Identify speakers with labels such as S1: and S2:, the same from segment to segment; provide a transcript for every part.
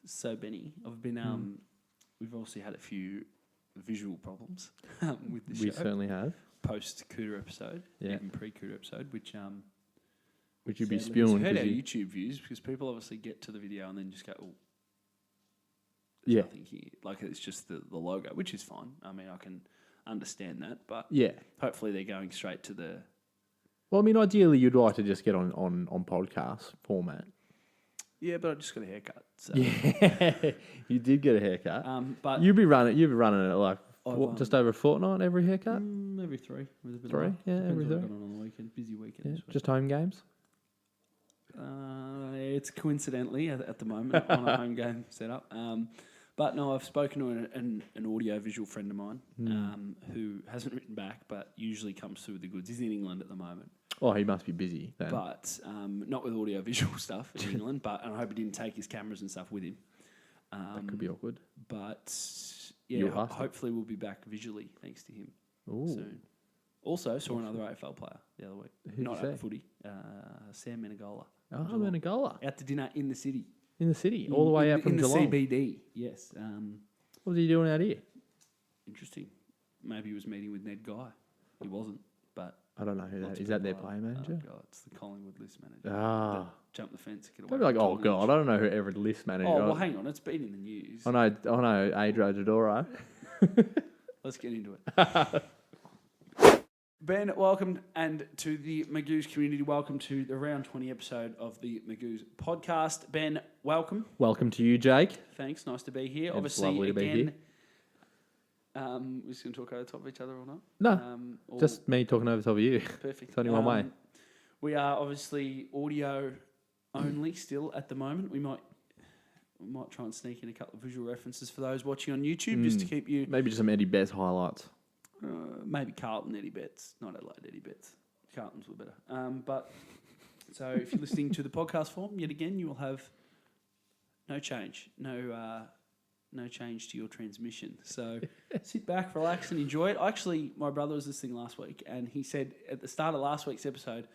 S1: So, Benny, I've been. We've obviously had a few visual problems with the show.
S2: We certainly have.
S1: Post Cooter episode,
S2: Yeah.
S1: even pre Cooter episode, which
S2: Would you be
S1: sadly has
S2: spewing?
S1: hurt
S2: 'cause
S1: our
S2: you-
S1: YouTube views because people obviously get to the video and then just go, "Oh,
S2: Yeah.
S1: nothing here." Like it's just the logo, which is fine. I mean, I can understand that, but
S2: Yeah.
S1: hopefully they're going straight to the.
S2: Well, I mean, ideally, you'd like to just get on podcast format.
S1: Yeah, but I just got a haircut. So.
S2: Yeah, you did get a haircut.
S1: But
S2: You'd be running it like
S1: I've,
S2: just over a fortnight every haircut.
S1: every three. With a bit
S2: Three?
S1: of luck.
S2: Yeah,
S1: Depends
S2: every
S1: what I've
S2: three.
S1: got on the weekend. Busy weekend.
S2: Yeah,
S1: this week.
S2: just home games.
S1: It's coincidentally at the moment on a home game setup. But no, I've spoken to an audio-visual friend of mine who hasn't written back, but usually comes through with the goods. He's in England at the moment.
S2: Oh, he must be busy then.
S1: But not with audio-visual stuff in England. And I hope he didn't take his cameras and stuff with him.
S2: That could be awkward.
S1: But
S2: You'll
S1: yeah,
S2: have to.
S1: hopefully we'll be back visually thanks to him
S2: Ooh.
S1: soon. Also, saw another AFL player the other week.
S2: Who'd you
S1: Not
S2: see?
S1: at footy. Sam Menegola.
S2: Oh, Menegola.
S1: Out to dinner in the city.
S2: In the city, all the way out from
S1: in
S2: Geelong.
S1: the CBD, yes.
S2: What was he doing out here?
S1: Interesting. Maybe he was meeting with Ned Guy. He wasn't, but
S2: I don't know who that
S1: lots
S2: is.
S1: of
S2: Is that their
S1: people
S2: player
S1: are.
S2: manager?
S1: Oh God, it's the Collingwood list manager.
S2: Ah.
S1: Jump the fence. Get away
S2: They'd be like,
S1: from
S2: oh
S1: Collingwood.
S2: god, I don't know who ever list manager.
S1: Oh well, hang on. It's been in the news.
S2: I know, Adro Dodoro.
S1: Let's get into it. Ben, welcome and to the Magoo's community. Welcome to the round 20 episode of the Magoo's podcast. Ben, welcome.
S2: Welcome to you, Jake.
S1: Thanks. Nice to be here.
S2: It's
S1: Obviously,
S2: lovely to be
S1: again,
S2: here.
S1: we're just going to talk over the top of each other or not?
S2: No,
S1: Or-
S2: just me talking over top of you.
S1: perfect.
S2: It's only one way.
S1: We are obviously audio only still at the moment. We might try and sneak in a couple of visual references for those watching on YouTube just to keep you.
S2: Maybe just some Eddie Betts highlights.
S1: Maybe Carlton Eddie Betts, not Adelaide Eddie Betts. Carlton's were better. But so if you're listening to the podcast form, yet again, you will have no change, no change to your transmission. So sit back, relax, and enjoy it. Actually, my brother was listening last week, and he said at the start of last week's episode,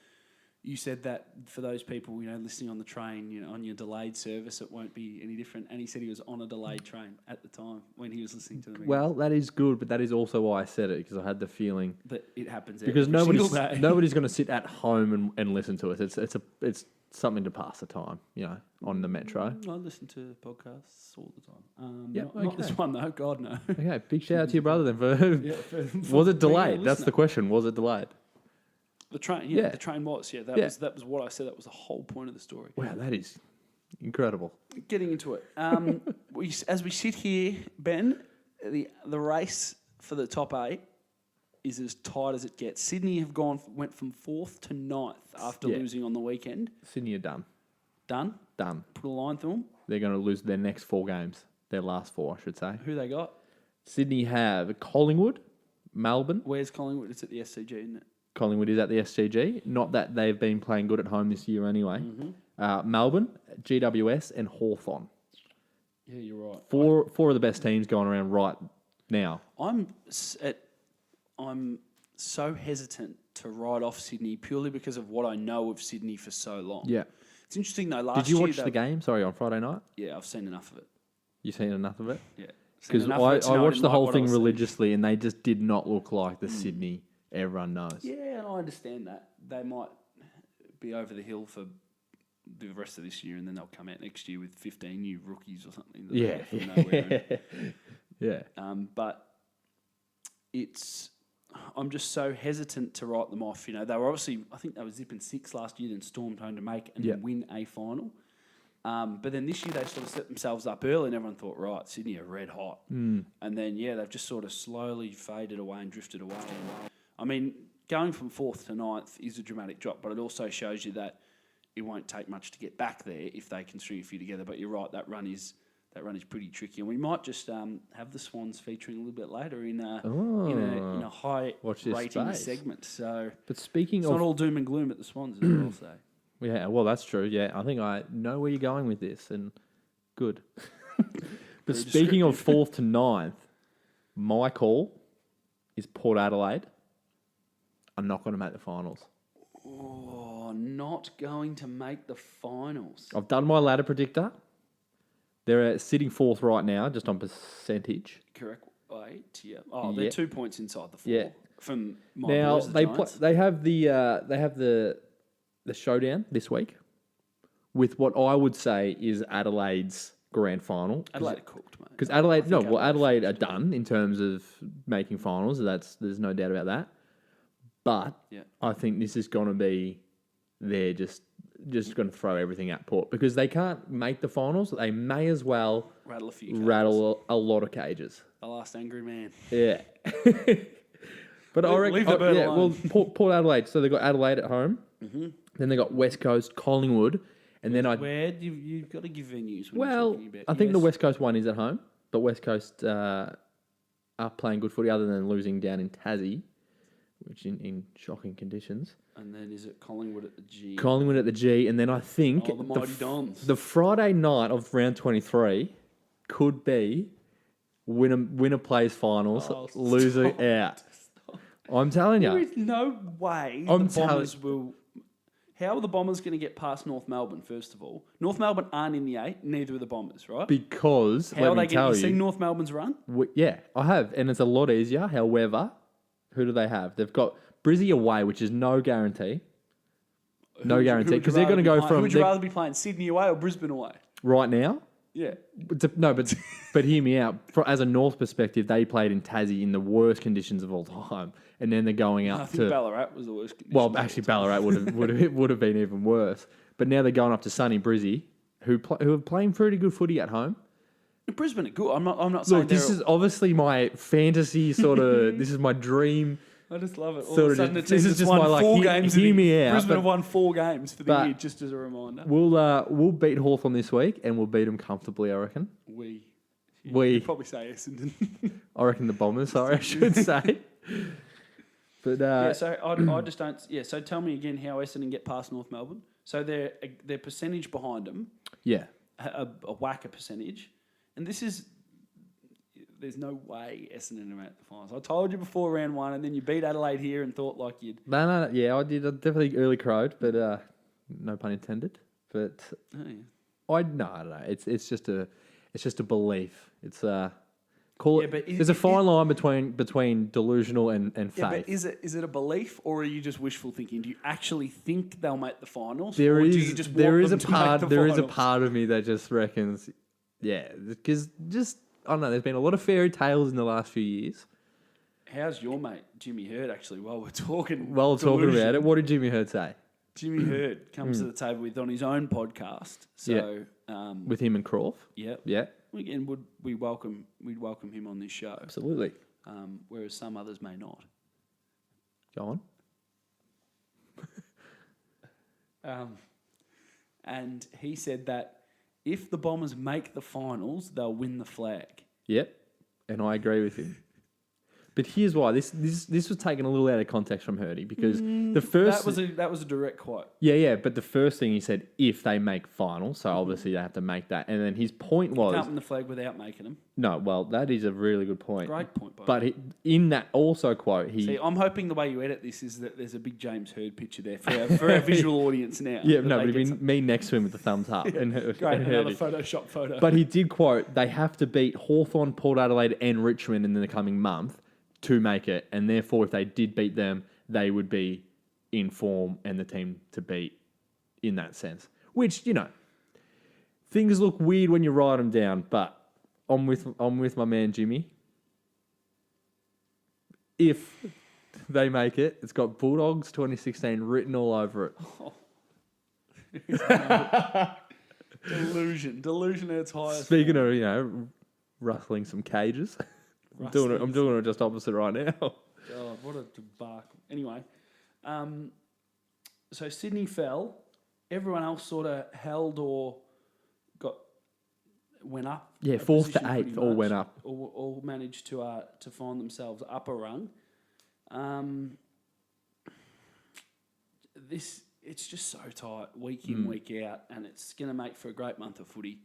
S1: you said that for those people, listening on the train, on your delayed service, it won't be any different. And he said he was on a delayed train at the time when he was listening to them.
S2: Well, that is good, but that is also why I said it, because I had the feeling
S1: But it happens
S2: because
S1: every single day.
S2: nobody's going to sit at home and listen to us. It's something to pass the time, on the metro.
S1: I listen to podcasts all the time.
S2: Yep,
S1: not this
S2: okay.
S1: one though. God no.
S2: Okay, big shout out to your brother then. For, was it delayed? That's the question. Was it delayed?
S1: The train.
S2: Yeah.
S1: The train was. Yeah,
S2: Yeah.
S1: that was what I said. That was the whole point of the story.
S2: Wow, that is incredible.
S1: Getting into it. As we sit here, Ben, the race for the top 8 is as tight as it gets. Sydney went from 4th to 9th after
S2: Yeah.
S1: losing on the weekend.
S2: Sydney are done.
S1: Done. Put a line through them.
S2: They're going to lose their next 4 games. Their last 4, I should say.
S1: Who they got?
S2: Sydney have Collingwood, Melbourne.
S1: Where's Collingwood? It's at the SCG, isn't it?
S2: Collingwood is at the SCG. Not that they've been playing good at home this year anyway. Melbourne, GWS, and Hawthorn.
S1: Yeah, you're right.
S2: Four of the best teams going around right now.
S1: I'm so hesitant to write off Sydney purely because of what I know of Sydney for so long.
S2: Yeah.
S1: It's interesting though.
S2: Did you watch the game? Sorry, on Friday night?
S1: Yeah, I've seen enough of it.
S2: You seen enough of it?
S1: Yeah.
S2: Because I watched the whole thing religiously, and they just did not look like the Sydney everyone knows.
S1: Yeah, and I understand that. They might be over the hill for the rest of this year, and then they'll come out next year with 15 new rookies or something. that they
S2: Yeah.
S1: get from nowhere.
S2: Yeah.
S1: But I'm just so hesitant to write them off. They were obviously, I think they were zipping 6 last year, then stormed home to make and then win a final. But then this year they sort of set themselves up early, and everyone thought, right, Sydney are red hot. And then, they've just sort of slowly faded away and drifted away. I mean, going from 4th to 9th is a dramatic drop, but it also shows you that it won't take much to get back there if they can string a few together. But you're right, that run is pretty tricky, and we might just have the Swans featuring a little bit later in a high rating segment. So,
S2: but speaking
S1: it's
S2: of,
S1: not all doom and gloom at the Swans, as I'll say.
S2: Yeah, well, that's true. Yeah, I think I know where you're going with this, and good. But speaking of 4th to 9th, my call is Port Adelaide. I'm not going to make the finals.
S1: Oh, not going to make the finals.
S2: I've done my ladder predictor. They're sitting fourth right now, just on percentage.
S1: Correct. Wait, yeah. Oh, they're 2 points inside the 4.
S2: Yeah.
S1: From my
S2: Now
S1: boys, the Giants.
S2: they have the showdown this week with what I would say is Adelaide's grand final.
S1: Adelaide are cooked, mate.
S2: Because Adelaide are done in terms of making finals. There's no doubt about that. But I think this is going to be they're just going to throw everything at Port because they can't make the finals. They may as well rattle a lot of cages.
S1: The last angry man.
S2: Yeah. But I reckon, Port Adelaide. So they've got Adelaide at home. Mm-hmm. Then they got West Coast, Collingwood, and then
S1: you've got to give venues.
S2: I think the West Coast one is at home, but West Coast are playing good footy other than losing down in Tassie, which in shocking conditions.
S1: And then is it Collingwood at the G?
S2: Collingwood at the G, and then I think
S1: the mighty Dons.
S2: The Friday night of round 23 could be winner plays finals, loser out. I'm telling you.
S1: There is no way the Bombers will... How are the Bombers going to get past North Melbourne, first of all? North Melbourne aren't in the 8, neither are the Bombers, right?
S2: Because,
S1: how are they going to... You seen North Melbourne's run?
S2: Yeah, I have, and it's a lot easier. However, who do they have? They've got Brizzy away, which is no guarantee. No guarantee, because they're going to go from...
S1: Who would you rather be playing, Sydney away or Brisbane away?
S2: Right now?
S1: Yeah.
S2: No, but hear me out. As a North perspective, they played in Tassie in the worst conditions of all time, and then they're going up
S1: I think Ballarat was the worst condition.
S2: Well, actually, Ballarat would have been even worse. But now they're going up to sunny Brizzy, who are playing pretty good footy at home.
S1: Brisbane are good. I'm not saying.
S2: Look, this is obviously my fantasy sort of. This is my dream.
S1: I just love it. All of a sudden, the team
S2: this is just
S1: won
S2: my
S1: 4 games.
S2: Hear me out.
S1: Brisbane have won 4 games for the year, just as a reminder.
S2: We'll beat Hawthorn this week, and we'll beat them comfortably. I reckon.
S1: You'd probably say Essendon.
S2: I reckon the Bombers. Sorry, I should say. But
S1: so I just don't. Yeah, so tell me again how Essendon get past North Melbourne. So their percentage behind them.
S2: Yeah.
S1: A whacker percentage, and this is. There's no way Essendon are at the finals. I told you before round 1, and then you beat Adelaide here and thought like you'd...
S2: No, yeah, I did. I definitely early crowed, but no pun intended. But I don't know. It's just a belief. It's there's a fine line between delusional and faith.
S1: Yeah, but is it a belief, or are you just wishful thinking? Do you actually think they'll make the finals?
S2: There is a
S1: part
S2: of me that just reckons, yeah, because just. I don't know, there's been a lot of fairy tales in the last few years.
S1: How's your mate, Jimmy Hurd, actually, while we're talking
S2: about it? What did Jimmy Hurd say?
S1: Jimmy Hurd comes to the table on his own podcast. So
S2: with him and Croft?
S1: Yeah. Again, we'd welcome him on this show.
S2: Absolutely.
S1: Whereas some others may not.
S2: Go
S1: on. And he said that if the Bombers make the finals, they'll win the flag.
S2: Yep, and I agree with him. But here's why. This was taken a little out of context from Hurdy because the first...
S1: That was a direct quote.
S2: Yeah, but the first thing he said, if they make finals, so obviously they have to make that. And then his point was...
S1: You can't win the flag without making them.
S2: No, well, that is a really good point.
S1: Great point,
S2: But in that also quote,
S1: See, I'm hoping the way you edit this is that there's a big James Hurd picture there for our visual audience now.
S2: Yeah, no, but it'd be me next to him with the thumbs up.
S1: Yeah,
S2: and
S1: great, another Photoshop photo.
S2: But he did quote, they have to beat Hawthorn, Port Adelaide and Richmond in the coming month to make it, and therefore if they did beat them, they would be in form and the team to beat in that sense. Which, things look weird when you write them down, but I'm with my man Jimmy. If they make it, it's got Bulldogs 2016 written all over it.
S1: Oh. Delusion at its highest.
S2: Speaking of, rustling some cages. I'm doing it just opposite right now.
S1: God, what a debacle. Anyway, so Sydney fell. Everyone else sort of held or went up.
S2: Yeah, 4th to 8th all went up.
S1: All managed to find themselves up a rung. It's just so tight, week in, week out, and it's going to make for a great month of footy.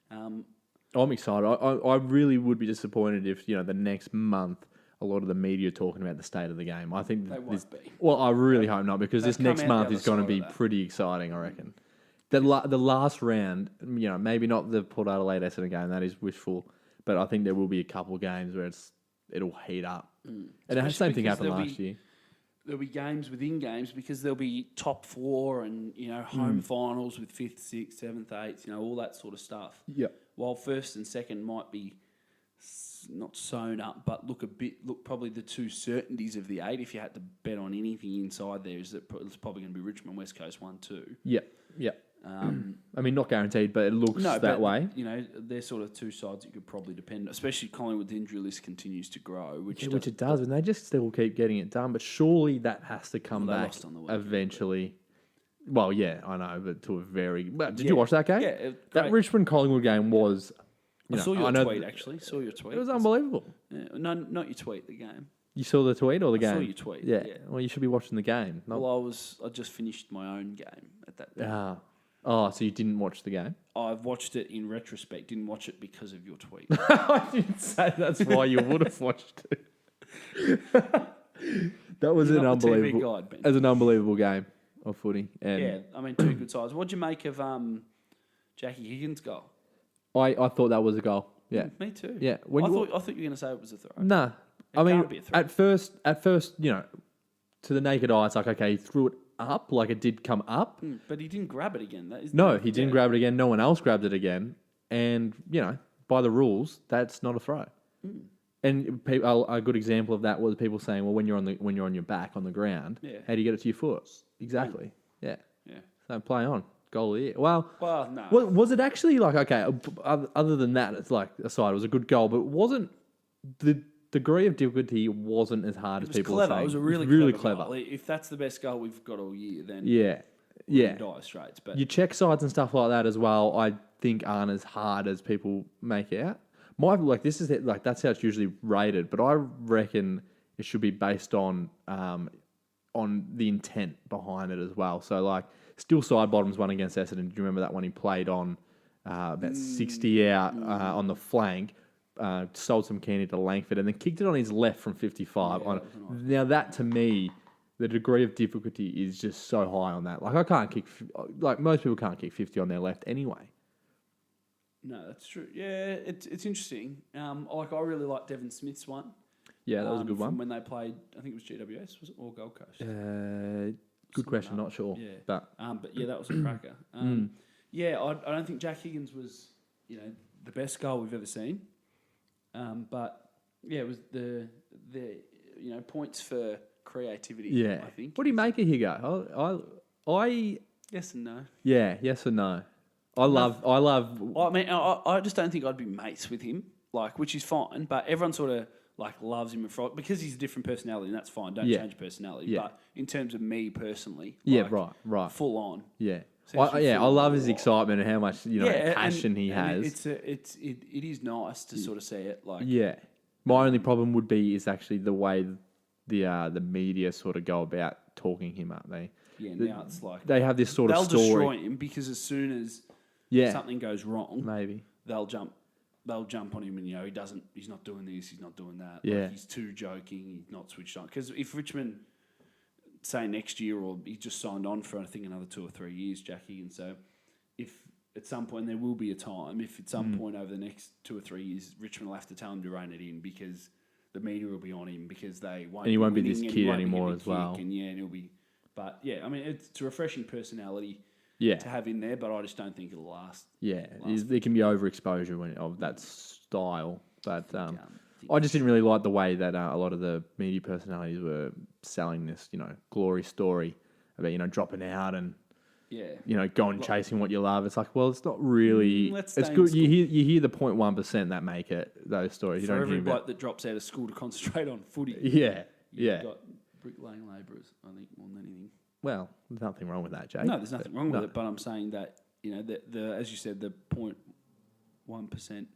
S2: I'm excited. I really would be disappointed if, the next month a lot of the media are talking about the state of the game. I think
S1: they won't be.
S2: Well, I really hope not because this next month is going to be pretty exciting, I reckon. The last round, maybe not the Port Adelaide Essendon game. That is wishful, but I think there will be a couple of games where it'll heat up. And the same thing happened last year.
S1: There'll be games within games because there'll be top four and home finals with 5th, 6th, 7th, 8th, all that sort of stuff.
S2: Yeah.
S1: While first and second might be not sewn up, but look probably the two certainties of the 8. If you had to bet on anything inside there, is that it's probably going to be Richmond, West Coast 1-2.
S2: Yeah. Yeah. I mean, not guaranteed, but it looks that way.
S1: They're sort of two sides you could probably depend on, especially Collingwood's injury list continues to grow. Which
S2: it does, and they just still keep getting it done. But surely that has to come back eventually. Well, yeah, I know, but to a very... Well, did you watch that game?
S1: Yeah.
S2: That Richmond-Collingwood game was...
S1: I saw your tweet, actually.
S2: It was unbelievable.
S1: Yeah, no, not your tweet, the game.
S2: You saw the tweet or the game?
S1: I saw your tweet,
S2: yeah. Well, you should be watching the game.
S1: Well, I just finished my own game at that point.
S2: Oh, so you didn't watch the game?
S1: I've watched it in retrospect, didn't watch it because of your tweet.
S2: I didn't say that's why you would have watched it. That was an unbelievable game of footy. And
S1: two good sides. What'd you make of Jackie Higgins' goal?
S2: I thought that was a goal. Yeah,
S1: me too.
S2: Yeah,
S1: I thought you were going to say it was a throw.
S2: Nah,
S1: Can't be a throw.
S2: at first, to the naked eye, it's like, okay, he threw it up, like it did come up.
S1: But he didn't grab it again.
S2: He didn't grab it again. No one else grabbed it again. And, by the rules, that's not a throw. And a good example of that was people saying, well, when you're on your back on the ground, how do you get it to your foot? Exactly. Yeah. So play on. Goal of the year. Well,
S1: no.
S2: Was it actually like, okay, other than that, it's like aside, it was a good goal, but it wasn't the degree of difficulty wasn't as hard as people were saying.
S1: It was a really clever goal. If that's the best goal we've got all year, then dire straits. But
S2: your check sides and stuff like that as well, I think aren't as hard as people make out. That's how it's usually rated, but I reckon it should be based on the intent behind it as well. So like still side bottoms one against Essendon. Do you remember that one he played on about 60 out on the flank? Sold some candy to Langford and then kicked it on his left from 55. Now that to me, the degree of difficulty is just so high on that. Like I can't kick, like most people can't kick 50 on their left anyway.
S1: No, that's true. Yeah, it's interesting. I really like Devon Smith's one.
S2: Yeah, that was a good one.
S1: When they played, I think it was GWS, was it, or Gold Coast?
S2: Good question, not sure.
S1: Yeah.
S2: But
S1: yeah, that was a cracker. Yeah, I don't think Jack Higgins was, the best goal we've ever seen. But yeah, it was the points for creativity.
S2: Yeah,
S1: I think.
S2: What do you make of Higo? I
S1: yes and no.
S2: Yeah, yes and no. I love.
S1: I mean, I just don't think I'd be mates with him, which is fine. But everyone sort of loves him because he's a different personality, and that's fine. Don't change personality. Yeah. But in terms of me personally,
S2: right,
S1: full on.
S2: Yeah. I love his excitement and how much passion he has.
S1: It is nice to sort of see it.
S2: My only problem would be is actually the way the media sort of go about talking him up.
S1: Now it's like
S2: they have this sort of story.
S1: They'll destroy him because as soon as something goes wrong,
S2: maybe
S1: they'll jump on him and he's not doing this, he's not doing that.
S2: Yeah.
S1: He's too joking, he's not switched on. Because if Richmond say next year, or he just signed on for I think another 2 or 3 years, Jackie, and so if at some point there will be a time, if at some point over the next 2 or 3 years Richmond will have to tell him to rein it in because the media will be on him because they won't.
S2: And he won't be this kid anymore as well.
S1: And he'll be. But yeah, I mean it's a refreshing personality.
S2: Yeah.
S1: To have in there, but I just don't think it'll last.
S2: Yeah, there can be overexposure of that style, but I just didn't really like the way that a lot of the media personalities were selling this, glory story about dropping out and going chasing what you love. It's like, well, it's not really. It's good. You hear the 0.1% that make it those stories. You
S1: For
S2: don't
S1: every
S2: hear
S1: bloke that drops out of school to concentrate on footy.
S2: You've
S1: got bricklaying labourers, I think, more than anything.
S2: Well, there's nothing wrong with that, Jake.
S1: No, there's nothing wrong with it, but I'm saying that the as you said, the 0.1%,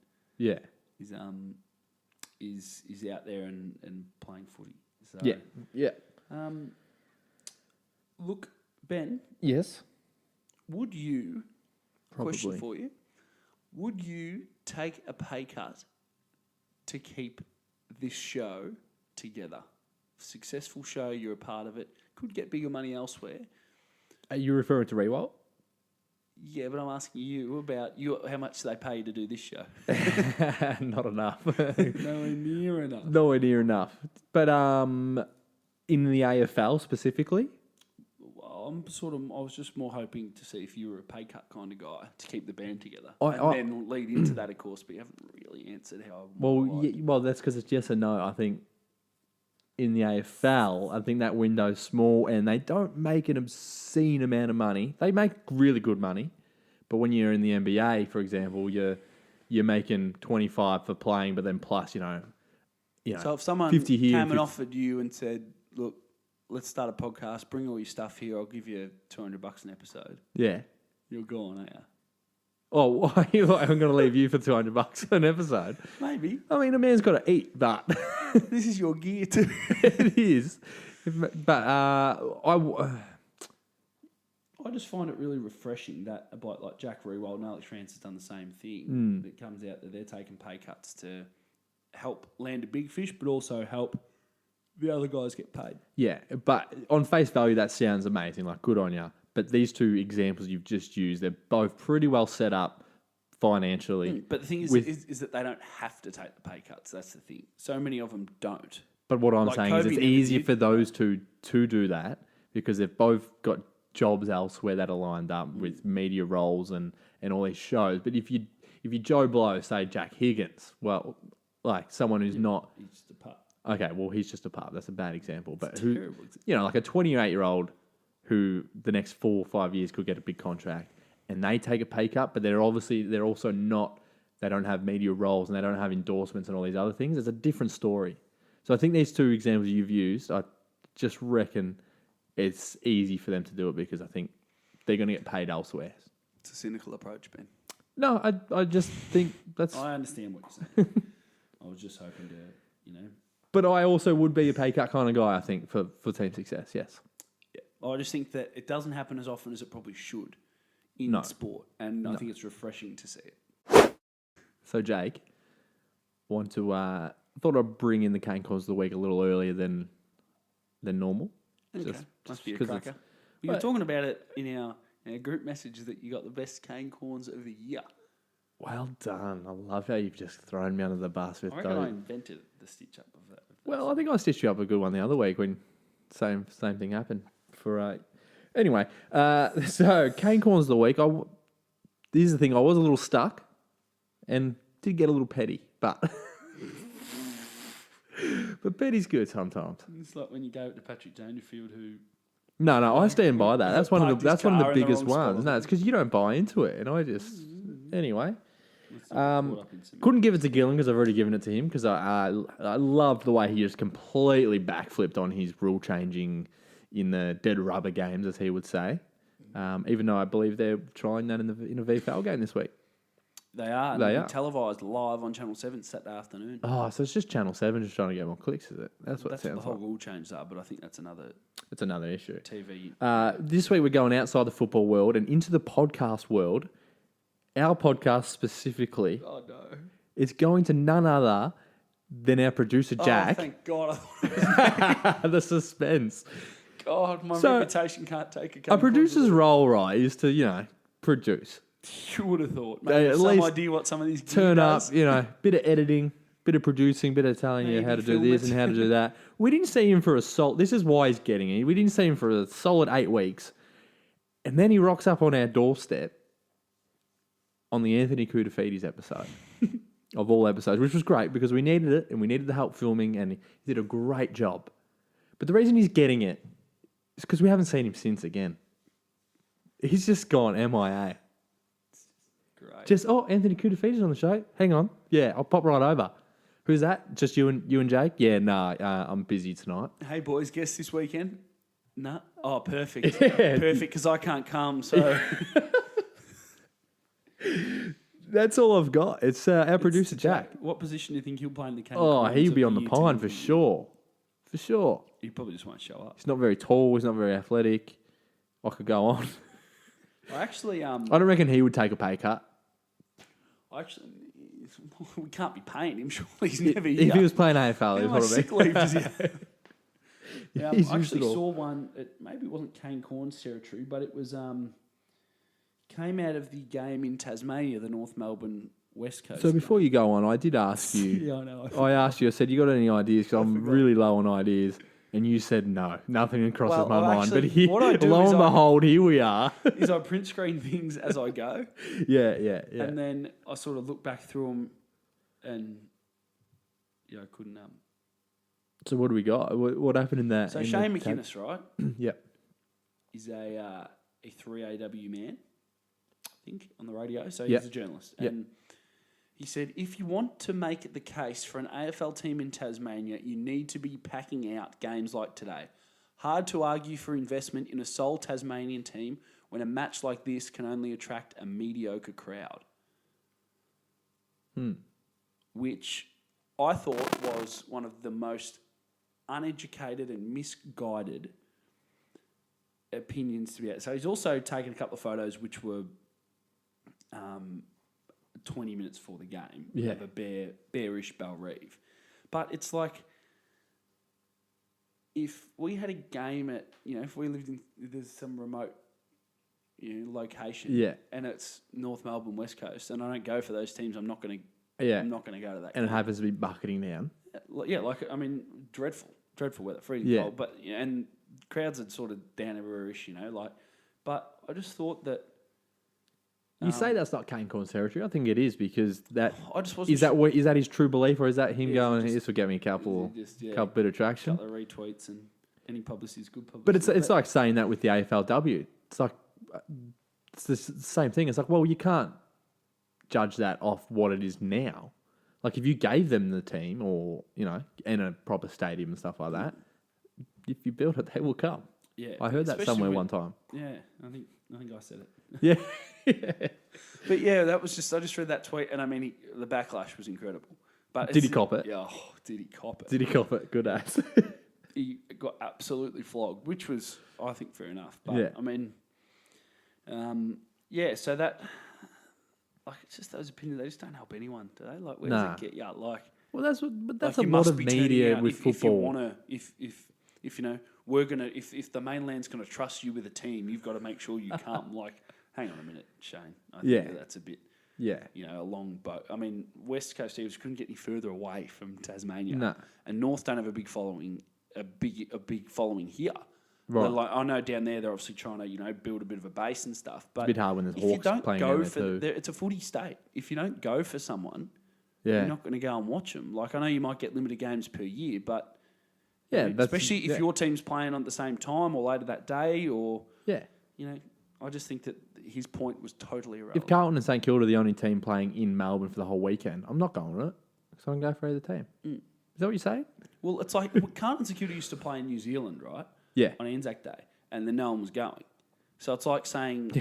S1: is out there and playing footy. So,
S2: yeah.
S1: Look, Ben.
S2: Yes.
S1: Would you?
S2: Probably.
S1: Question for you: would you take a pay cut to keep this show together? Successful show, you're a part of it. Could get bigger money elsewhere.
S2: Are you referring to Rewalt?
S1: Yeah, but I'm asking you about how much they pay you to do this show.
S2: Not enough.
S1: Nowhere near enough.
S2: Nowhere near enough. But in the AFL specifically,
S1: Well, I was just more hoping to see if you were a pay cut kind of guy to keep the band together.
S2: I-
S1: Then lead into that, of course, but you haven't really answered how I would like.
S2: well, that's because it's yes or no. I think in the AFL, I think that window's small and they don't make an obscene amount of money. They make really good money, but when you're in the NBA, for example, you're making 25 for playing, but then plus,
S1: So if someone
S2: 50 here
S1: came
S2: and
S1: and
S2: 50
S1: offered you and said, "Look, let's start a podcast. Bring all your stuff here. I'll give you $200 an episode."
S2: yeah.
S1: You're gone, aren't you?
S2: Oh, why? I'm going to leave you for $200 an episode.
S1: Maybe.
S2: I mean, a man's got to eat, but
S1: This is your gear too.
S2: it is. But
S1: I just find it really refreshing that a bloke like Jack Rewald and Alex Rance has done the same thing. It comes out that they're taking pay cuts to help land a big fish, but also help the other guys get paid.
S2: yeah, but on face value, that sounds amazing. Like, good on you. But these two examples you've just used, they're both pretty well set up financially.
S1: But the thing is that they don't have to take the pay cuts. That's the thing. So many of them don't.
S2: But what I'm
S1: Like
S2: saying
S1: Kobe
S2: is it's
S1: never
S2: easier
S1: did.
S2: for those two to do that because they've both got jobs elsewhere that are lined up with media roles and all these shows. But if you Joe Blow, say Jack Higgins, well, like someone who's not...
S1: He's just a pup.
S2: Okay, well, he's just a pup. That's a bad example. But
S1: It's
S2: who,
S1: terrible.
S2: like a 28-year-old who the next 4 or 5 years could get a big contract and they take a pay cut, but they're also not, they don't have media roles and they don't have endorsements and all these other things. It's a different story. So I think these two examples you've used, I just reckon it's easy for them to do it because I think they're going to get paid elsewhere.
S1: It's a cynical approach, Ben.
S2: No, I just think that's...
S1: I understand what you're saying. I was just hoping to,
S2: But I also would be a pay cut kind of guy, I think, for team success, yes.
S1: I just think that it doesn't happen as often as it probably should in sport, and I think it's refreshing to see it.
S2: So, Jake, thought I'd bring in the Cane Corns of the week a little earlier than normal.
S1: Okay.
S2: Just
S1: Must be a
S2: 'cause
S1: cracker.
S2: it's-
S1: We were talking about it in our group message that you got the best cane corns of the year.
S2: Well done. I love how you've just thrown me under the bus with
S1: I reckon I
S2: those.
S1: invented the stitch up of that.
S2: Well, I think I stitched you up a good one the other week when same thing happened. Anyway, so Cane Corns of the week. This is the thing. I was a little stuck and did get a little petty, but petty's good sometimes.
S1: It's like when you go to Patrick Dangerfield, who
S2: No, I stand by that. That's one of
S1: parked
S2: the
S1: his car in the
S2: biggest
S1: wrong spot,
S2: ones. No, it's because you don't buy into it, and I just anyway.
S1: caught up in some...
S2: Couldn't give it to Gillen because I've already given it to him because I loved the way he just completely backflipped on his rule changing in the dead rubber games, as he would say. Even though I believe they're trying that in a VFL game this week.
S1: They are.
S2: They
S1: They're
S2: are.
S1: televised live on Channel 7 Saturday afternoon.
S2: Oh, so it's just Channel 7 just trying to get more clicks, is it? That's what
S1: That's
S2: it
S1: what the
S2: sounds
S1: whole
S2: like.
S1: rule changes are, but I think that's another
S2: It's another issue.
S1: TV.
S2: This week we're going outside the football world and into the podcast world. Our podcast specifically
S1: Oh, no.
S2: is going to none other than our producer, Jack.
S1: Oh, thank God.
S2: The suspense.
S1: God, my
S2: So,
S1: reputation can't take a
S2: A
S1: cane
S2: producer's role, right, is to, produce.
S1: You would have thought.
S2: They
S1: Maybe
S2: at
S1: some
S2: least
S1: idea what some of these gear
S2: Turn up,
S1: does.
S2: bit of editing, bit of producing, bit of telling you
S1: Maybe
S2: how to do
S1: film
S2: this
S1: it.
S2: and how to do that. We didn't see him for a solid... This is why he's getting it. We didn't see him for a solid 8 weeks. And then he rocks up on our doorstep on the Anthony Koutafidis episode. Of all episodes, which was great because we needed it and we needed the help filming and he did a great job. But the reason he's getting it is because we haven't seen him since again. He's just gone MIA.
S1: Great.
S2: Just, Anthony Koutafidis on the show. Hang on. Yeah, I'll pop right over. Who's that? Just you and Jake? Yeah, I'm busy tonight.
S1: Hey, boys, guess this weekend? No. Oh, perfect.
S2: Yeah.
S1: Perfect, because I can't come, so...
S2: That's all I've got. It's our producer, Jack.
S1: What position do you think he'll play in the cane?
S2: Oh,
S1: Corns
S2: he'll
S1: of
S2: be on the
S1: year
S2: pine
S1: 2?
S2: for sure. For sure.
S1: He probably just won't show up.
S2: He's not very tall. He's not very athletic. I could go on.
S1: I actually,
S2: I don't reckon he would take a pay cut.
S1: we can't be paying him. Surely he's never here.
S2: If he was playing AFL,
S1: How
S2: he'd
S1: much
S2: probably
S1: sick leave does he have?
S2: He's
S1: I
S2: used
S1: actually
S2: it all.
S1: saw one. It maybe wasn't Cane Corns territory, but it was came out of the game in Tasmania, the North Melbourne West Coast.
S2: So before you go on, I did ask you.
S1: Yeah, I know.
S2: I asked you. I said, "You got any ideas?" Because I'm really low on ideas, and you said no. Nothing crosses my mind. But here,
S1: what I do
S2: lo
S1: is
S2: and behold, here we are.
S1: is I print screen things as I go,
S2: Yeah.
S1: and then I sort of look back through them, and I couldn't.
S2: So what do we got? What happened in that?
S1: So Shane McInnes, right?
S2: Yep.
S1: Is a 3AW man, I think, on the radio. So
S2: Yep.
S1: he's a journalist.
S2: Yep.
S1: And he said, if you want to make the case for an AFL team in Tasmania, you need to be packing out games like today. Hard to argue for investment in a sole Tasmanian team when a match like this can only attract a mediocre crowd. Which I thought was one of the most uneducated and misguided opinions to be at. So he's also taken a couple of photos which were 20 minutes before the game of a bearish Balreeve. But it's like, if we had a game at, if we lived in, there's some remote, location, and it's North Melbourne, West Coast, and I don't go for those teams, I'm not going to go to that.
S2: And it happens to be bucketing down.
S1: Yeah, dreadful weather, freezing cold, but and crowds are sort of down everywhere-ish, but I just thought that.
S2: You say that's not Kane Corn's territory. I think it is, because that
S1: I just wasn't
S2: is that his true belief, or is that him going, this will get me a couple bit of traction?
S1: Couple of retweets, and any publicity is good publicity.
S2: But it's like saying that with the AFLW. It's like it's the same thing. It's like, well, you can't judge that off what it is now. Like, if you gave them the team, or in a proper stadium and stuff like that, if you build it, they will come.
S1: Yeah,
S2: I heard that somewhere one time.
S1: Yeah, I think I said it.
S2: Yeah.
S1: But that was just, I just read that tweet, and I mean, the backlash was incredible. But
S2: did he cop it?
S1: Yeah, did he cop it?
S2: Did he cop it? Good ass.
S1: He got absolutely flogged, which was, I think, fair enough. But I mean, so that, it's just those opinions, they just don't help anyone, do they? Like, where does it get you? Like,
S2: well, that's a
S1: you
S2: lot
S1: must
S2: of
S1: be
S2: media
S1: out
S2: with
S1: if
S2: football.
S1: you want to, if the mainland's gonna trust you with a team, you've got to make sure you come. Like, hang on a minute, Shane. I think that's a bit, a long boat. I mean, West Coast Eagles couldn't get any further away from Tasmania.
S2: No.
S1: And North don't have a big following, a big following here.
S2: Right.
S1: Like, I know down there they're obviously trying to, build a bit of a base and stuff. But
S2: it's a bit hard when there's Hawks playing down there too.
S1: It's a footy state. If you don't go for someone, you're not going to go and watch them. Like, I know you might get limited games per year, but especially if your team's playing on at the same time or later that day, or I just think that his point was totally irrelevant.
S2: If Carlton and St Kilda are the only team playing in Melbourne for the whole weekend, I'm not going on it. So I can go for either team. Is that what you're saying?
S1: Well, it's like Carlton and St Kilda used to play in New Zealand, right?
S2: Yeah.
S1: On Anzac Day, and then no one was going. So it's like saying,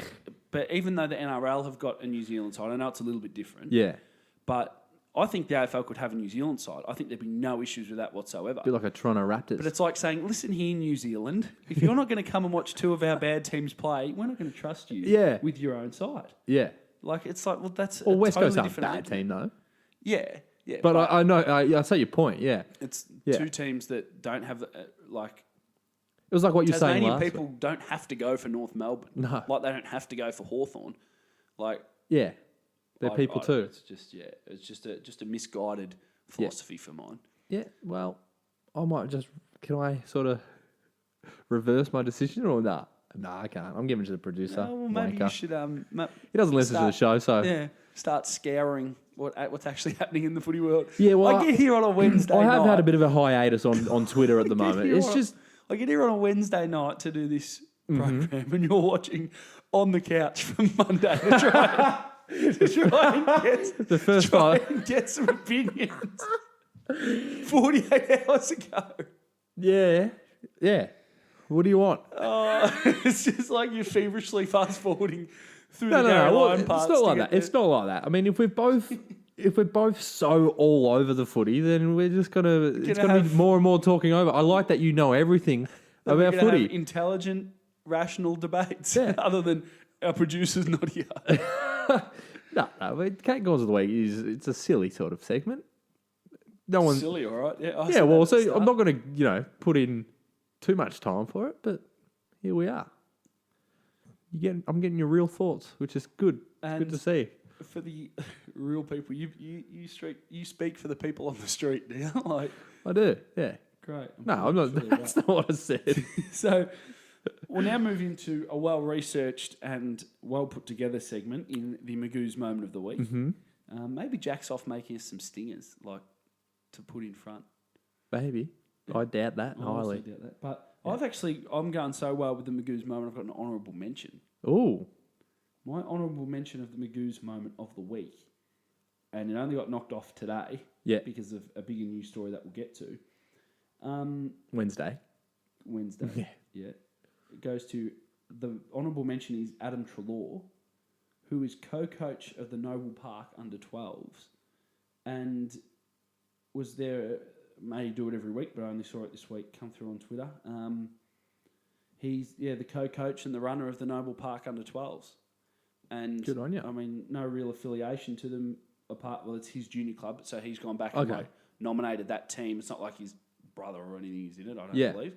S1: but even though the NRL have got a New Zealand side, I know it's a little bit different.
S2: Yeah.
S1: But I think the AFL could have a New Zealand side. I think there'd be no issues with that whatsoever.
S2: A bit like a Toronto Raptors.
S1: But it's like saying, listen here, New Zealand, if you're not going to come and watch two of our bad teams play, we're not going to trust you with your own side.
S2: Yeah.
S1: Like, it's like, well, that's
S2: well,
S1: a
S2: West
S1: totally
S2: Coast aren't a
S1: different
S2: bad team, though.
S1: Yeah.
S2: But I know, I say your point, yeah.
S1: It's two teams that don't have,
S2: it was like what you're saying last
S1: Tasmanian people don't have to go for North Melbourne.
S2: No.
S1: Like, they don't have to go for Hawthorn. Like...
S2: Yeah. They're people too.
S1: It's just a misguided philosophy for mine.
S2: Yeah, well, I might just... Can I sort of reverse my decision or not? No, I can't. I'm giving it to the producer.
S1: No, well, maybe you should...
S2: he doesn't listen to the show, so...
S1: Yeah, start scouring what's actually happening in the footy world.
S2: Yeah, well...
S1: I get here on a Wednesday night.
S2: I have had a bit of a hiatus on Twitter at the moment. It's just...
S1: I get here on a Wednesday night to do this program, and you're watching on the couch from Monday to try and get some opinions 48 hours ago.
S2: Yeah. What do you want?
S1: It's just like you're feverishly fast forwarding through the
S2: line
S1: parts.
S2: It's not like that. It's not like that. I mean, if we're both so all over the footy, then we're just it's gonna be more and more talking over. I like that you know everything about footy.
S1: Have intelligent, rational debates, other than our producer's not here.
S2: No. Kate Goals of the Week it's a silly sort of segment. No one's
S1: silly, all right. Yeah.
S2: I'm not going to put in too much time for it, but here we are. I'm getting your real thoughts, which is good. It's good
S1: And
S2: to see.
S1: for the real people, you speak for the people on the street now. Like,
S2: I do, yeah.
S1: great.
S2: No, I'm not.
S1: sure
S2: That's not what I said.
S1: So we'll now move into a well-researched and well-put-together segment in the Magoo's Moment of the Week.
S2: Mm-hmm.
S1: Maybe Jack's off making us some stingers, like, to put in front.
S2: Maybe. I doubt that
S1: I also
S2: highly.
S1: doubt that. But I'm going so well with the Magoo's Moment, I've got an honourable mention.
S2: Ooh.
S1: My honourable mention of the Magoo's Moment of the Week, and it only got knocked off today because of a bigger news story that we'll get to.
S2: Wednesday.
S1: Yeah. It goes to, the honourable mention is Adam Treloar, who is co-coach of the Noble Park under-12s and was there, may do it every week, but I only saw it this week come through on Twitter. He's the co-coach and the runner of the Noble Park under-12s. And
S2: good on you.
S1: I mean, no real affiliation to them apart. Well, it's his junior club, so he's gone back and nominated that team. It's not like his brother or anything is in it, I don't believe.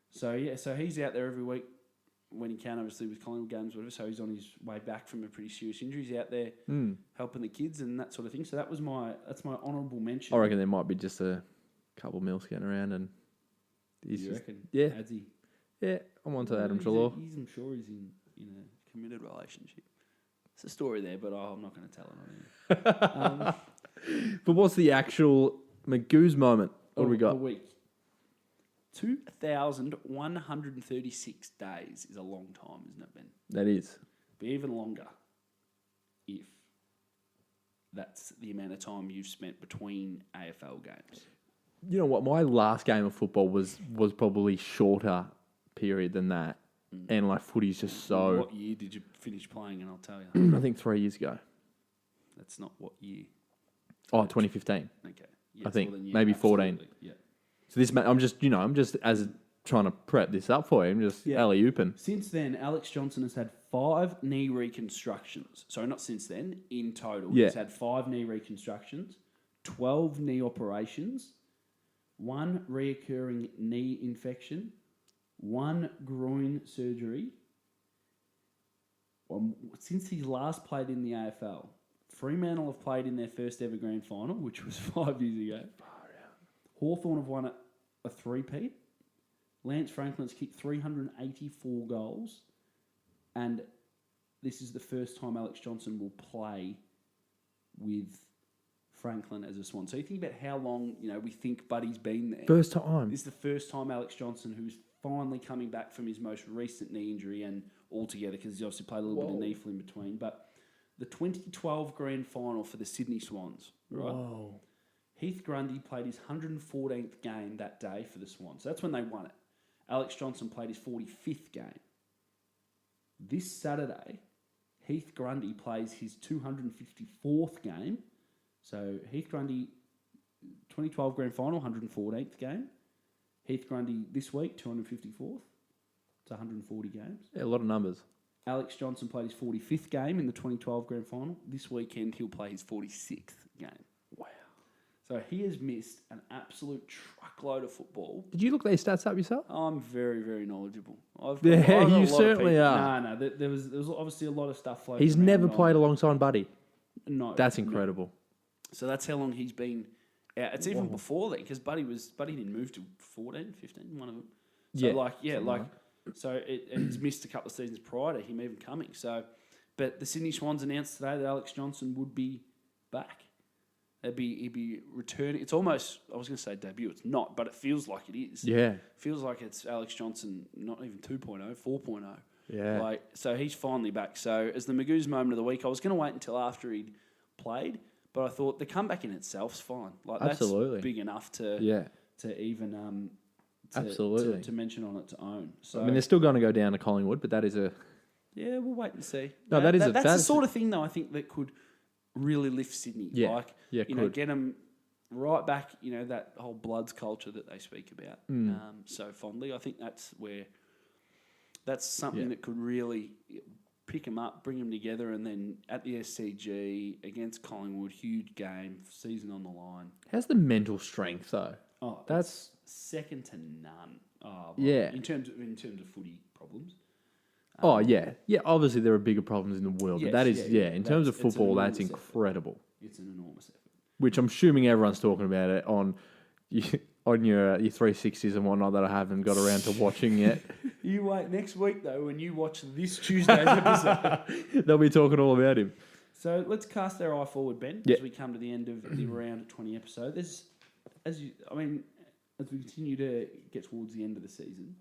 S1: So he's out there every week when he can, obviously with Collingwood games, whatever. So he's on his way back from a pretty serious injury. He's out there helping the kids and that sort of thing. So that's my honourable mention.
S2: I reckon there might be just a couple of mils getting around, and
S1: you reckon?
S2: Yeah,
S1: Adds he?
S2: Yeah, I'm on to Adam Treloar.
S1: I'm sure he's in a committed relationship. It's a story there, but I'm not going to tell it on here.
S2: But what's the actual Magoo's moment? What do we got?
S1: A week. 2,136 days is a long time, isn't it, Ben?
S2: That is.
S1: But even longer if that's the amount of time you've spent between AFL games.
S2: You know what? My last game of football was probably shorter period than that. And like footy's just so...
S1: What year did you finish playing? And I'll tell you.
S2: I think 3 years ago.
S1: That's not what year.
S2: Oh, 2015.
S1: Okay. Yeah,
S2: I think.
S1: well,
S2: Maybe 14.
S1: Yeah.
S2: So this, I'm just as trying to prep this up for you. I'm just alley-ooping.
S1: Since then, Alex Johnson has had 5 knee reconstructions. So not since then, in total.
S2: Yeah.
S1: He's had 5 knee reconstructions, 12 knee operations, 1 reoccurring knee infection, 1 groin surgery. Since he last played in the AFL, Fremantle have played in their first ever grand final, which was 5 years ago. Hawthorn have won a three-peat. Lance Franklin's kicked 384 goals. And this is the first time Alex Johnson will play with Franklin as a Swan. So you think about how long, we think Buddy's been there.
S2: First time.
S1: This is the first time Alex Johnson, who's finally coming back from his most recent knee injury and altogether, because he's obviously played a little bit of knee flu in between. But the 2012 grand final for the Sydney Swans, right?
S2: Whoa.
S1: Heath Grundy played his 114th game that day for the Swans. So that's when they won it. Alex Johnson played his 45th game. This Saturday, Heath Grundy plays his 254th game. So Heath Grundy, 2012 grand final, 114th game. Heath Grundy this week, 254th. It's 140 games.
S2: Yeah, a lot of numbers.
S1: Alex Johnson played his 45th game in the 2012 grand final. This weekend, he'll play his 46th game.
S2: Wow. So
S1: he has missed an absolute truckload of football.
S2: Did you look these stats up yourself?
S1: I'm very, very knowledgeable.
S2: You certainly are.
S1: No. There was obviously a lot of stuff floating
S2: He's
S1: around
S2: never played alongside Buddy.
S1: No.
S2: That's incredible.
S1: So that's how long he's been out. It's even before then, because Buddy didn't move to 14, 15, one of them. So so it's missed a couple of seasons prior to him even coming. So, but the Sydney Swans announced today that Alex Johnson would be back. He'd be returning. It's almost, I was going to say debut. It's not, but it feels like it is.
S2: Yeah.
S1: Feels like it's Alex Johnson, not even 2.0, 4.0.
S2: Yeah.
S1: So he's finally back. So as the Magoo's moment of the week, I was going to wait until after he'd played, but I thought the comeback in itself's fine.
S2: Absolutely.
S1: That's big enough to even
S2: absolutely
S1: to mention on its own. So
S2: I mean, they're still going to go down to Collingwood, but that is a...
S1: Yeah, we'll wait and see.
S2: No, that's
S1: the sort of thing, though, I think that could really lift Sydney.
S2: Yeah.
S1: Get them right back, that whole Bloods culture that they speak about so fondly. I think that's something that could really pick them up, bring them together, and then at the SCG against Collingwood, huge game, season on the line.
S2: How's the mental strength, though?
S1: Oh,
S2: that's
S1: second to none. Oh,
S2: yeah.
S1: In terms of footy problems.
S2: Oh, yeah. Yeah, obviously there are bigger problems in the world.
S1: Yes,
S2: but that is,
S1: yeah.
S2: in terms of
S1: It's an
S2: football, that's
S1: enormous effort.
S2: incredible.
S1: It's an enormous effort.
S2: Which I'm assuming everyone's talking about it on on your 360s and whatnot that I haven't got around to watching yet.
S1: You wait next week, though, when you watch this Tuesday's episode.
S2: They'll be talking all about him.
S1: So let's cast our eye forward, Ben,
S2: Yeah.
S1: as we come to the end of the round 20 episode. As we continue to get towards the end of the season,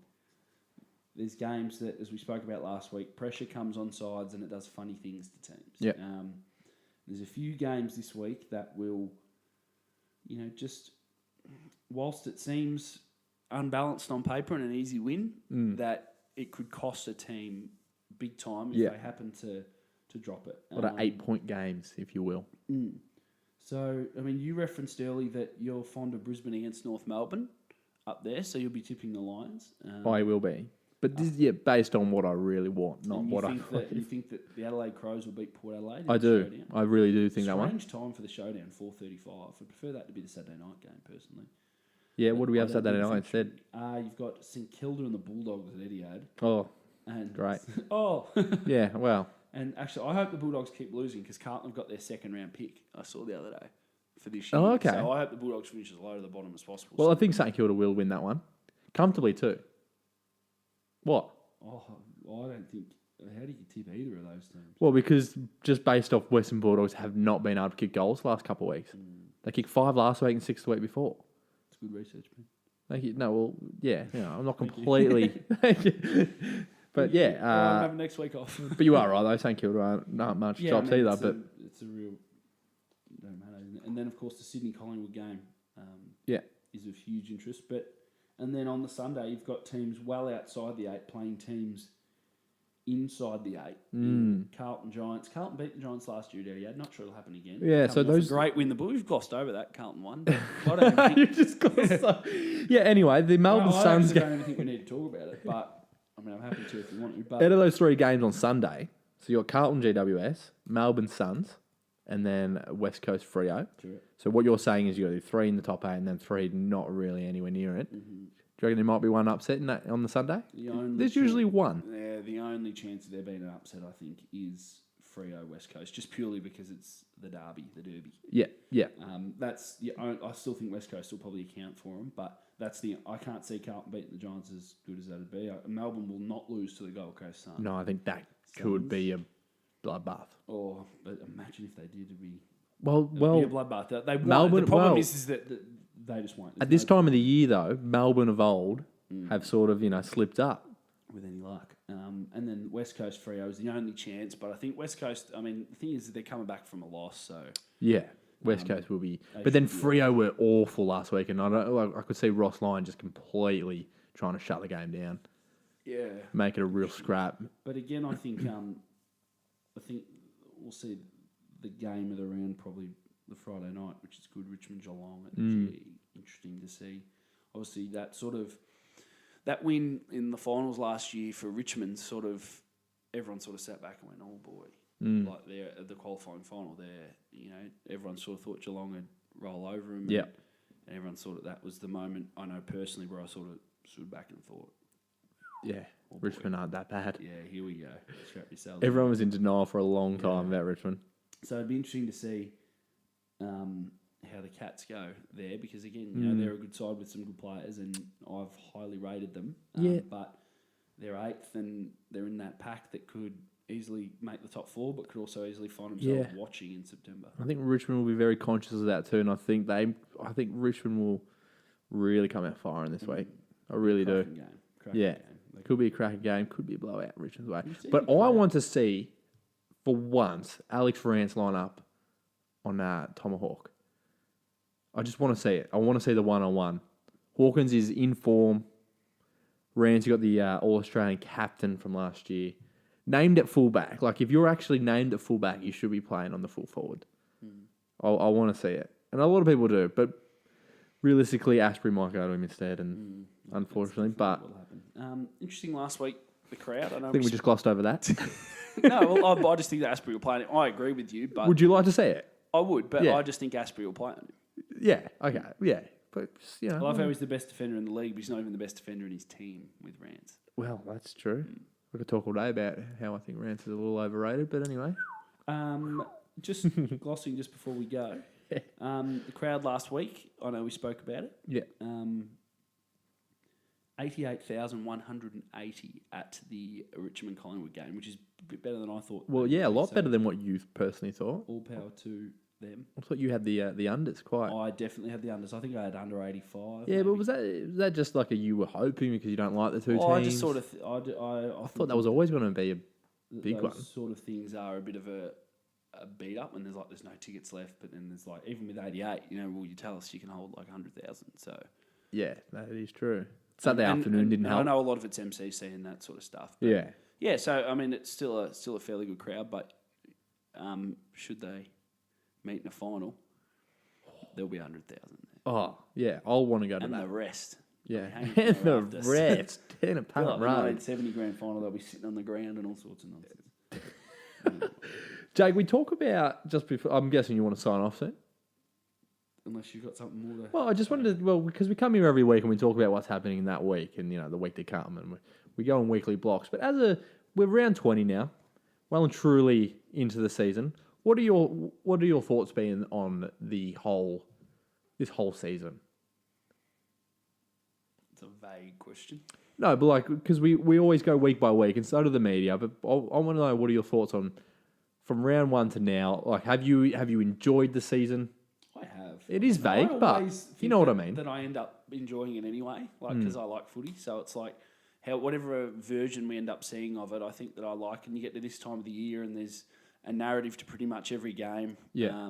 S1: there's games that, as we spoke about last week, pressure comes on sides and it does funny things to teams.
S2: Yeah.
S1: There's a few games this week that will, just whilst it seems unbalanced on paper and an easy win, that it could cost a team big time if they happen to drop it.
S2: What are 8-point games, if you will.
S1: So, you referenced early that you're fond of Brisbane against North Melbourne up there, so you'll be tipping the Lions.
S2: I will be. But this is based on what I really want, not what I
S1: You think that the Adelaide Crows will beat Port Adelaide?
S2: I do.
S1: Showdown?
S2: I really do think that one.
S1: Strange time for the showdown, 4:35. I prefer that to be the Saturday night game, personally.
S2: Yeah, what do we have
S1: I don't
S2: Saturday
S1: think
S2: night
S1: it's
S2: instead?
S1: You've got St Kilda and the Bulldogs at Etihad.
S2: Oh,
S1: And
S2: great.
S1: Oh.
S2: Yeah, well.
S1: And actually, I hope the Bulldogs keep losing because Carlton have got their second round pick. I saw the other day for this year.
S2: Oh, okay.
S1: So I hope the Bulldogs finish as low to the bottom as possible.
S2: Well, I think St Kilda will win that one. Comfortably, too. What?
S1: Oh, I don't think. How do you tip either of those teams?
S2: Well, because just based off Western Bulldogs have not been able to kick goals the last couple of weeks. They kicked 5 last week and 6 the week before.
S1: It's good research, man.
S2: Thank you. No, well, yeah, I'm not completely. But yeah,
S1: I'm having next week off.
S2: but you are right though. St Kilda aren't not much jobs either. But
S1: it's a real. Don't matter, isn't it? And then of course the Sydney Collingwood game. Is of huge interest. And then on the Sunday you've got teams well outside the 8 playing teams inside the 8. Carlton Giants. Carlton beat the Giants last year at Etihad. Not sure it'll happen again.
S2: Yeah, so
S1: Coming off
S2: those
S1: a great win. We've glossed over that Carlton one. I don't even think,
S2: you just got yeah. Anyway, the Melbourne Suns
S1: I
S2: game.
S1: don't even think we need to talk about it, but I'm happy to if you want to. But
S2: Out of those 3 games on Sunday, so you got Carlton GWS, Melbourne Suns, and then West Coast Freo.
S1: Correct.
S2: So what you're saying is you got to do 3 in the top 8 and then 3 not really anywhere near it.
S1: Mm-hmm.
S2: Do you reckon there might be one upset in that on the Sunday? There's
S1: chance,
S2: usually one.
S1: Yeah, the only chance of there being an upset, I think, is Freo West Coast, just purely because it's the derby.
S2: Yeah.
S1: That's I still think West Coast will probably account for them, but I can't see Carlton beating the Giants as good as that'd be. Melbourne will not lose to the Gold Coast Suns.
S2: No, I think that could be a bloodbath.
S1: But imagine if they did, it'd be a bloodbath. They won't.
S2: Melbourne.
S1: The problem is that they just won't.
S2: At this time of the year, though, Melbourne of old have sort of slipped up.
S1: With any luck. And then West Coast Freo is the only chance, but I think West Coast, the thing is that they're coming back from a loss, so...
S2: Yeah, West Coast will be... But then Freo were awful last week, and I could see Ross Lyon just completely trying to shut the game down.
S1: Yeah.
S2: Make it a real scrap.
S1: But again, I think we'll see the game of the round probably the Friday night, which is good, Richmond Geelong at the GE. Interesting to see. Obviously, that win in the finals last year for Richmond, everyone sat back and went, "Oh boy!" Like they're at the qualifying final. Everyone sort of thought Geelong would roll over them.
S2: Yeah,
S1: and everyone that was the moment. I know personally where I sort of stood back and thought,
S2: "Yeah, Richmond aren't that bad."
S1: Yeah, here we go. Strap yourselves.
S2: Everyone was in denial for a long time about Richmond.
S1: So it'd be interesting to see how the Cats go there, because again, they're a good side with some good players, and I've highly rated them. But they're 8th, and they're in that pack that could easily make the top 4, but could also easily find themselves watching in September.
S2: I think Richmond will be very conscious of that too, and I think Richmond will really come out firing this week. I really do.
S1: Cracking game.
S2: Could be a cracking game, could be a blowout Richmond's way. But I want to see, for once, Alex Rance line up on Tomahawk. I just want to see it. I want to see the one-on-one. Hawkins is in form. Rance, you got the All-Australian captain from last year. Named at fullback. Like, if you're actually named at fullback, you should be playing on the full forward. I want to see it. And a lot of people do. But realistically, Asprey might go to him instead, and unfortunately. But
S1: what will happen. Interesting last week, the crowd.
S2: I think we just glossed over that.
S1: No, well, I just think that Asprey will play on it. I agree with you, but...
S2: Would you like to see it?
S1: I would, but I just think Asprey will play on it.
S2: Yeah, okay, yeah. But,
S1: I love how he's the best defender in the league, but he's not even the best defender in his team with Rance.
S2: Well, that's true. We could talk all day about how I think Rance is a little overrated, but anyway.
S1: Just glossing just before we go. The crowd last week, I know we spoke about it.
S2: Yeah.
S1: 88,180 at the Richmond Collingwood game, which is a bit better than I thought.
S2: Well, yeah, a lot better than what you personally thought.
S1: All power to them.
S2: I thought you had the unders quite.
S1: I definitely had the unders. I think I had under 85.
S2: Yeah,
S1: maybe.
S2: but was that just like you were hoping because you don't like the two teams?
S1: I just sort of... I
S2: thought that was always going to be a big one.
S1: Those sort of things are a bit of a beat up, and there's no tickets left, but then there's like, even with 88, you tell us you can hold like 100,000, so...
S2: Yeah, that is true. Saturday afternoon didn't help.
S1: I know a lot of it's MCC and that sort of stuff.
S2: Yeah.
S1: Yeah, so, I mean, it's still a fairly good crowd, but should they meet in a final, there'll be 100,000 there.
S2: Oh, yeah, I'll want to go to
S1: and
S2: that.
S1: the rest.
S2: Yeah, and the rest. In a Parramatta Road.
S1: 70 grand final, they'll be sitting on the ground and all sorts of nonsense.
S2: Jake, we talk about, just before, I'm guessing you want to sign off soon?
S1: Unless you've got something more to...
S2: Well, I just wanted to, because we come here every week and we talk about what's happening in that week and, the week to come, and we go in weekly blocks. But we're around 20 now, well and truly into the season. What are your thoughts been on this whole season?
S1: It's a vague question.
S2: No, but because we always go week by week, and so do the media. But I want to know, what are your thoughts on from round one to now? Like, have you enjoyed the season?
S1: I have.
S2: It is vague, but you know what I mean.
S1: That I end up enjoying it anyway, because I like footy. So it's like whatever version we end up seeing of it, I think that I like. And you get to this time of the year, and there's a narrative to pretty much every game.
S2: Yeah.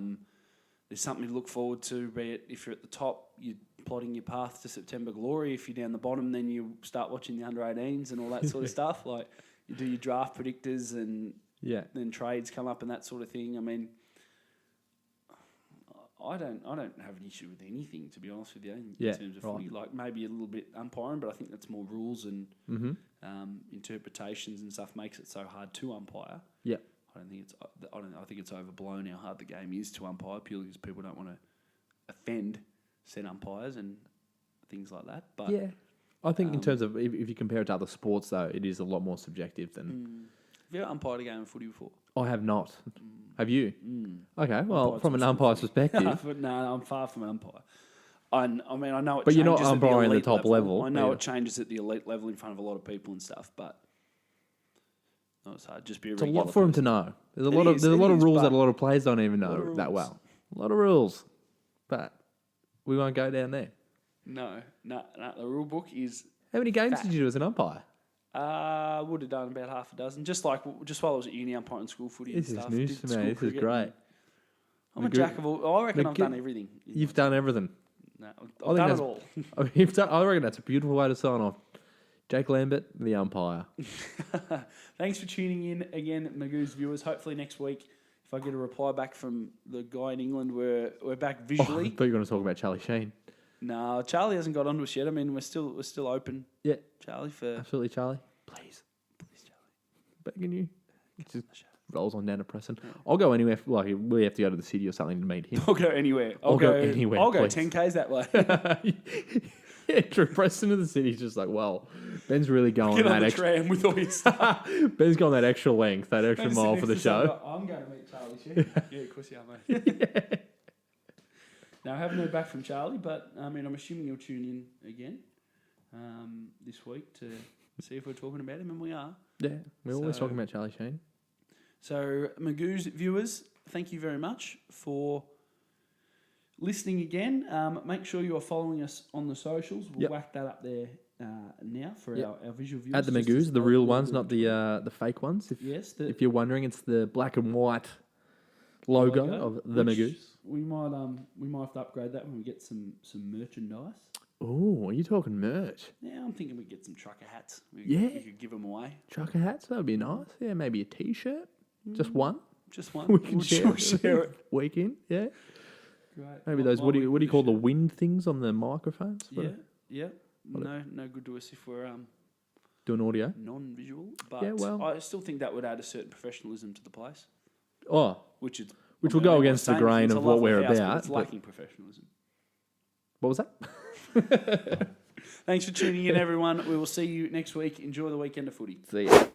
S1: There's something to look forward to, be it if you're at the top, you're plotting your path to September glory. If you're down the bottom, then you start watching the under-18s and all that sort of stuff. Like, you do your draft predictors, and then trades come up and that sort of thing. I mean, I don't have an issue with anything, to be honest with you, in terms of footy. Like, maybe a little bit umpiring, but I think that's more rules and interpretations and stuff makes it so hard to umpire.
S2: Yeah.
S1: I think it's overblown how hard the game is to umpire, purely because people don't want to offend said umpires and things like that. But
S2: yeah, I think in terms of if you compare it to other sports, though, it is a lot more subjective than.
S1: Have you ever umpired a game of footy before?
S2: I have not. Have you? Okay, well, from an umpire's perspective.
S1: No, I'm far from an umpire. I mean, I know it.
S2: But
S1: changes
S2: you're not
S1: at
S2: umpiring
S1: the
S2: the top level.
S1: I know it changes at the elite level in front of a lot of people and stuff, but. No, it's hard. Just be
S2: it's a lot for him to know. There's a lot of rules that a lot of players don't even know that well. A lot of rules, but we won't go down there.
S1: No. The rule book is.
S2: How many games did you do as an umpire?
S1: I would have done about half a dozen. Just while I was at uni umpiring school footy and stuff.
S2: This is news to me. This is great.
S1: I'm a jack of all. I reckon I've done everything.
S2: You've done everything.
S1: No, I've done it all.
S2: I reckon that's a beautiful way to sign off. Jake Lambert, the umpire.
S1: Thanks for tuning in again, Magoo's viewers. Hopefully next week, if I get a reply back from the guy in England, we're back visually.
S2: I thought you were going to talk about Charlie Sheen.
S1: No, Charlie hasn't got onto us yet. I mean, we're still open.
S2: Yeah,
S1: Charlie, for
S2: absolutely, Charlie. Please, Charlie. Begging you. Just rolls on down to Preston. Yeah. I'll go anywhere. Like, we have to go to the city or something to meet him.
S1: I'll go anywhere.
S2: I'll go anywhere.
S1: I'll go 10Ks that way.
S2: Yeah, true. Preston to the city's just like, well, Ben's really going
S1: Get on the tram with all your stuff.
S2: Ben's gone that extra length, that extra mile for the show.
S1: I'm going to meet Charlie Sheen. Yeah, of course you are, mate. Now, I haven't heard back from Charlie, but I mean, I'm assuming you'll tune in again this week to see if we're talking about him, and we are.
S2: Yeah, we're always talking about Charlie Sheen.
S1: So, Magoo's viewers, thank you very much for listening again. Make sure you are following us on the socials. We'll whack that up there now for our visual viewers.
S2: At the Magoo's, the real ones, not the fake ones. If you're wondering, it's the black and white logo of the Magoo's.
S1: We might have to upgrade that when we get some merchandise.
S2: Oh, are you talking merch?
S1: Yeah, I'm thinking we get some trucker hats. We could give them away.
S2: Trucker hats, that would be nice. Yeah, maybe a T-shirt. Just one.
S1: Just one.
S2: We can share it. Weekend, yeah.
S1: Great.
S2: Maybe those. What do you call the wind things on the microphones?
S1: Yeah. No good to us if we're
S2: doing audio,
S1: non-visual. But I still think that would add a certain professionalism to the place.
S2: Oh,
S1: which
S2: will go against the grain of what we're about.
S1: It's lacking professionalism.
S2: What was that?
S1: Thanks for tuning in, everyone. We will see you next week. Enjoy the weekend of footy.
S2: See ya.